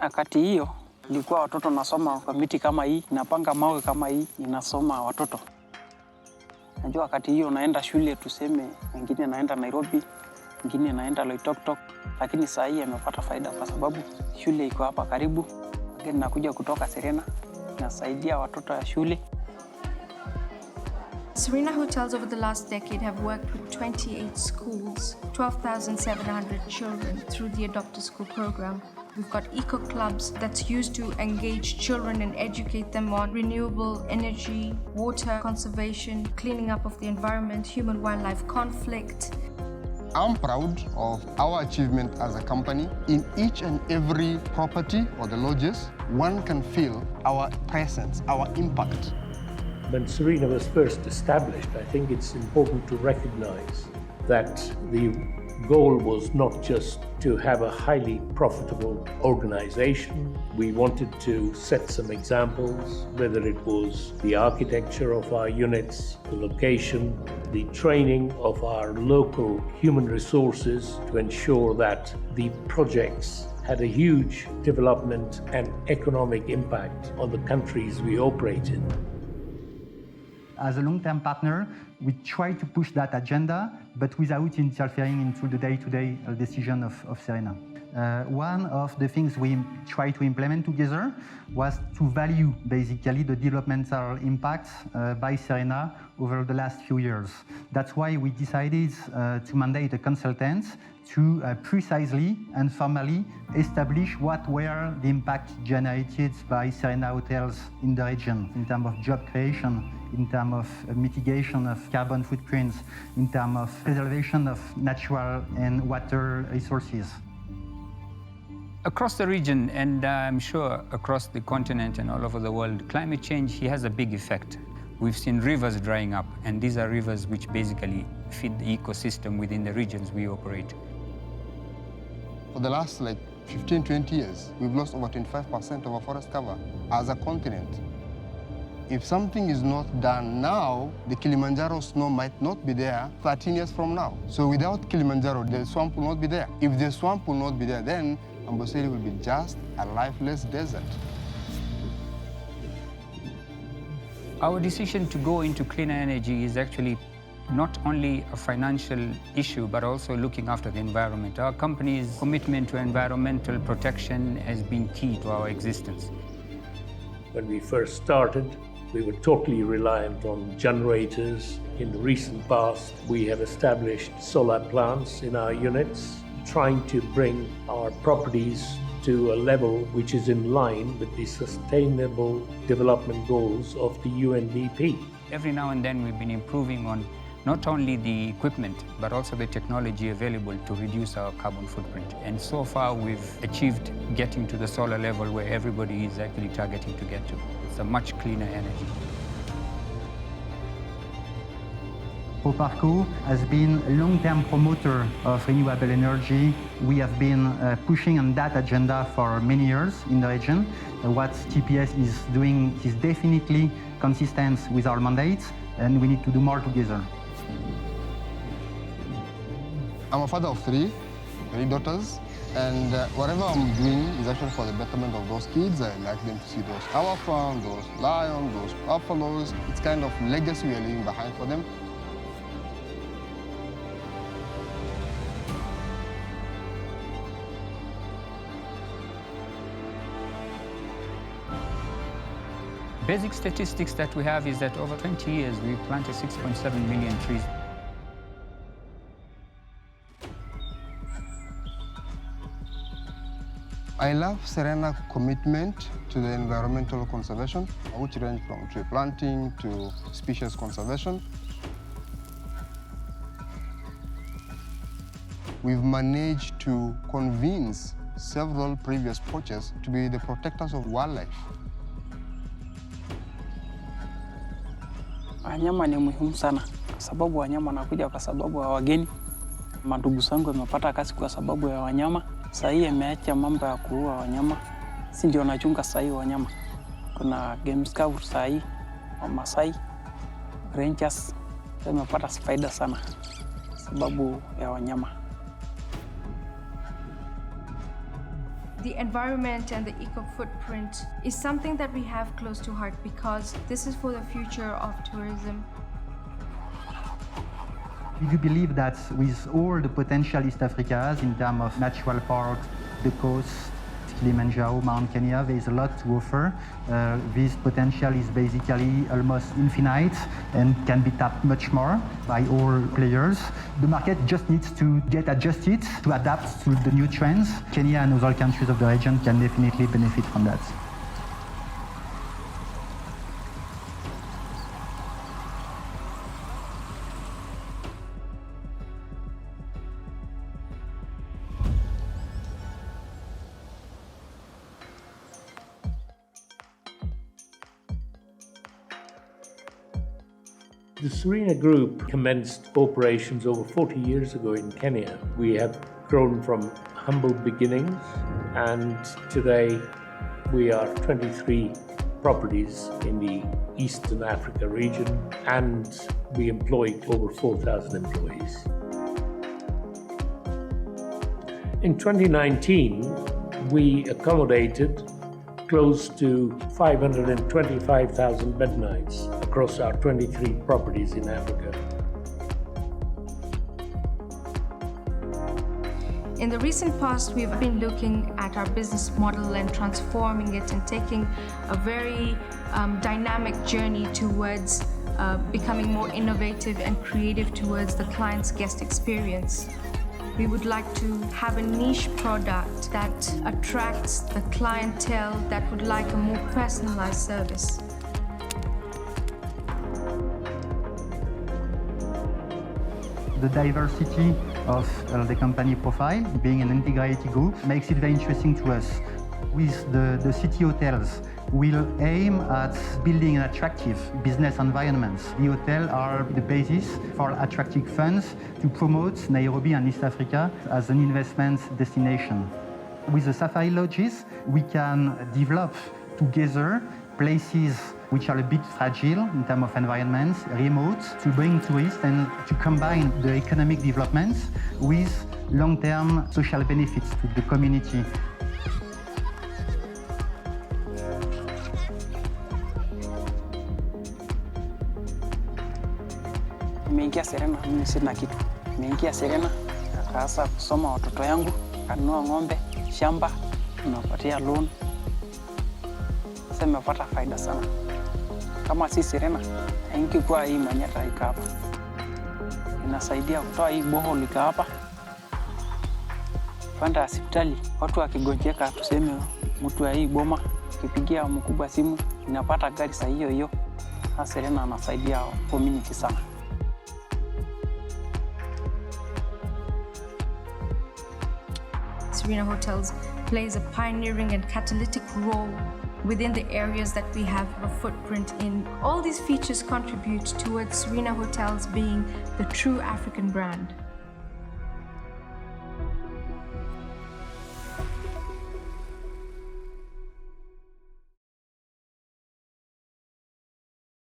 Wakati hiyo ilikuwa watoto nasoma kwa miti kama hii, napanga mawe kama hii, ninasoma watoto. Najua wakati hiyo naenda shule, tuseme wengine naenda Nairobi, wengine naenda Loitoktok, lakini saa hii amepata faida kwa sababu shule iko hapa karibu. Wengine nakuja kutoka Serena, nasaidia watoto ya shule. Serena hotels over the last decade have worked with 28 schools, 12,700 children through the Adopt a School program. We've got eco clubs that's used to engage children and educate them on renewable energy, water conservation, cleaning up of the environment, human-wildlife conflict. I'm proud of our achievement as a company. In each and every property or the lodges, one can feel our presence, our impact. When Serena was first established, I think it's important to recognize that the goal was not just to have a highly profitable organization. We wanted to set some examples, whether it was the architecture of our units, the location, the training of our local human resources to ensure that the projects had a huge development and economic impact on the countries we operate in. As a long-term partner, we try to push that agenda, but without interfering into the day-to-day decision of Serena. One of the things we try to implement together was to value basically the developmental impact by Serena over the last few years. That's why we decided to mandate a consultant to precisely and formally establish what were the impact generated by Serena hotels in the region in terms of job creation, in terms of mitigation of carbon footprints, in terms of preservation of natural and water resources. Across the region, and I'm sure across the continent and all over the world, climate change has a big effect. We've seen rivers drying up, and these are rivers which basically feed the ecosystem within the regions we operate. For the last 15, 20 years, we've lost over 25% of our forest cover as a continent. If something is not done now, the Kilimanjaro snow might not be there 13 years from now. So without Kilimanjaro, the swamp will not be there. If the swamp will not be there, then Amboseli will be just a lifeless desert. Our decision to go into cleaner energy is actually not only a financial issue, but also looking after the environment. Our company's commitment to environmental protection has been key to our existence. When we first started, we were totally reliant on generators. In the recent past, we have established solar plants in our units, trying to bring our properties to a level which is in line with the Sustainable Development Goals of the UNDP. Every now and then we've been improving on not only the equipment, but also the technology available to reduce our carbon footprint. And so far we've achieved getting to the solar level where everybody is actually targeting to get to. It's a much cleaner energy. Proparco has been a long-term promoter of renewable energy. We have been pushing on that agenda for many years in the region. What TPS is doing is definitely consistent with our mandate, and we need to do more together. I'm a father of three daughters, and whatever I'm doing is actually for the betterment of those kids. I like them to see those elephants, those lions, those buffaloes. It's kind of legacy we are leaving behind for them. Basic statistics that we have is that over 20 years, we planted 6.7 million trees. I love Serena's commitment to the environmental conservation, which range from tree planting to species conservation. We've managed to convince several previous poachers to be the protectors of wildlife. Wanyama ni muhimu sana kwa sababu wanyama wanakuja kwa sababu ya wageni. Mandugu zangu wamepata kazi kwa sababu ya wanyama. Sasa hii imeacha mambo ya kuua wanyama. Si ndio nachunga sasa hii wanyama. Kuna game scout sasa hii, Wamasai, Rangers. Wamepata faida sana sababu ya wanyama. The environment and the eco footprint is something that we have close to heart because this is for the future of tourism. We do believe that with all the potential East Africa has in terms of natural parks, the coast, Kilimanjaro, Mount Kenya, there is a lot to offer. This potential is basically almost infinite and can be tapped much more by all players. The market just needs to get adjusted to adapt to the new trends. Kenya and other countries of the region can definitely benefit from that. The Serena Group commenced operations over 40 years ago in Kenya. We have grown from humble beginnings, and today we are 23 properties in the Eastern Africa region, and we employ over 4,000 employees. In 2019, we accommodated close to 525,000 bed nights across our 23 properties in Africa. In the recent past, we've been looking at our business model and transforming it and taking a very dynamic journey towards becoming more innovative and creative towards the client's guest experience. We would like to have a niche product that attracts the clientele that would like a more personalized service. The diversity of the company profile, being an integrated group, makes it very interesting to us. With the city hotels, we'll aim at building an attractive business environment. The hotels are the basis for attracting funds to promote Nairobi and East Africa as an investment destination. With the Safari Lodges, we can develop together places which are a bit fragile in terms of environment, remote, to bring tourists and to combine the economic development with long-term social benefits to the community. Nimeingia Serena, mimi sina kitu. Nimeingia Serena, nikaanza kusoma watoto yangu, kanunua ng'ombe, shamba, napatia loan. Sasa nimepata faida sana. Kama si Serena, haingekuwa hii manyata ika hapa. Inasaidia kutoa hii bohol ika hapa. Kwenda hospitali, watu wakigonjeka tuseme mtu wa hii boma, kipigia mkubwa simu, inapata gari saa hiyo hiyo. Sasa Serena anasaidia community sana. Serena Hotels plays a pioneering and catalytic role within the areas that we have a footprint in. All these features contribute towards Serena Hotels being the true African brand.